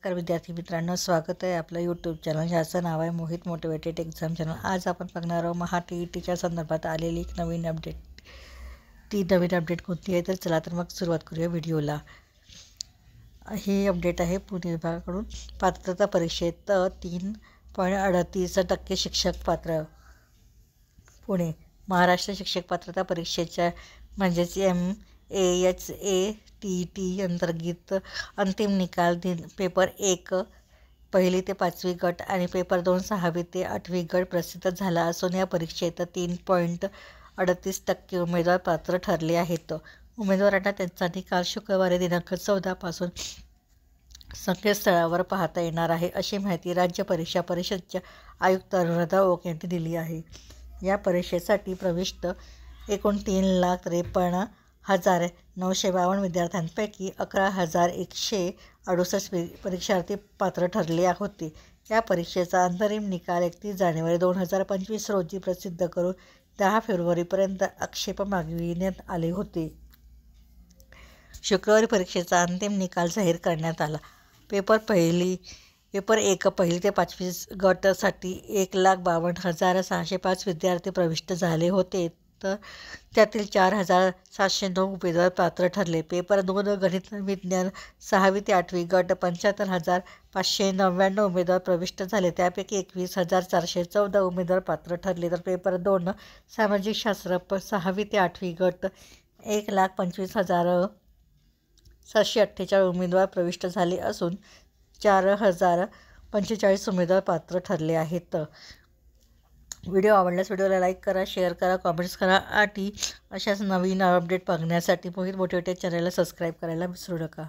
नमस्कार विद्यार्थी मित्रांनो, स्वागत आहे आपलं यूट्यूब चॅनल ज्याचं नाव आहे मोहित मोटिवेटेड एक्झाम चॅनल। आज आपण बघणार आहोत महा TETच्या संदर्भात आलेली एक नवीन अपडेट। ती नवीन अपडेट कोणती आहे तर चला तर मग सुरुवात करूया व्हिडिओला। हे अपडेट आहे पुणे विभागाकडून। पात्रता परीक्षेत 3.38% शिक्षक पात्र। पुणे महाराष्ट्र शिक्षक पात्रता परीक्षेच्या म्हणजेच MAHATT अंतर्गत अंतिम निकाल पेपर 1 पहिली ते 5वी गट आणि पेपर 2 6वी ते 8वी गट प्रसिद्ध झाला असून या परीक्षेत 3.38% उमेदवार पात्र ठरले आहेत। उमेदवारांना त्यांचा निकाल शुक्रवारी दिनांक 14 पासून संकेतस्थळावर पाहता येणार आहे, अशी माहिती राज्य परीक्षा परिषदेच्या आयुक्त अनुराधा ओक यांनी दिली आहे। या परीक्षेसाठी प्रविष्ट एकूण 3,53,952 विद्यार्थ्यांपैकी 11,168 परीक्षार्थी पात्र ठरले होते। या परीक्षेचा अंतरिम निकाल 31 जानेवारी 2025 रोजी प्रसिद्ध करून 10 फेब्रुवारीपर्यंत आक्षेप मागविण्यात आले होते। शुक्रवारी परीक्षेचा अंतिम निकाल जाहीर करण्यात आला। पेपर 1 पहिली ते 5वी गटासाठी 1,52,605 विद्यार्थी प्रविष्ट झाले होते, तर त्यातील 4,709 उमेदवार पात्र ठरले। पेपर 2 गणित विज्ञान 6वी ते 8वी गट 75,599 उमेदवार प्रविष्ट झाले, त्यापैकी 21,414 उमेदवार पात्र ठरले। तर पेपर 2 सामाजिक शास्त्र 6वी ते 8वी गट 1,25,748 उमेदवार प्रविष्ट झाले असून 4,045 उमेदवार पात्र ठरले आहेत। व्हिडिओ आवडल्यास व्हिडिओला लाईक करा, शेअर करा, कॉमेंट्स करा आणि अशाच नवीन अपडेट बघण्यासाठी मोहित मोटिवेटेड चॅनलला सबस्क्राईब करायला विसरू नका।